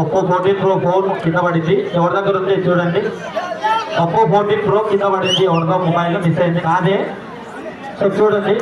Oppo 14 Pro phone కింద పడింది. ఎవరి దగ్గర ఉంది చూడండి. ఒప్పో 14 Pro కింద పడింది. ఎవరిదో మొబైల్ మిస్ అయింది. అదే సో చూడండి.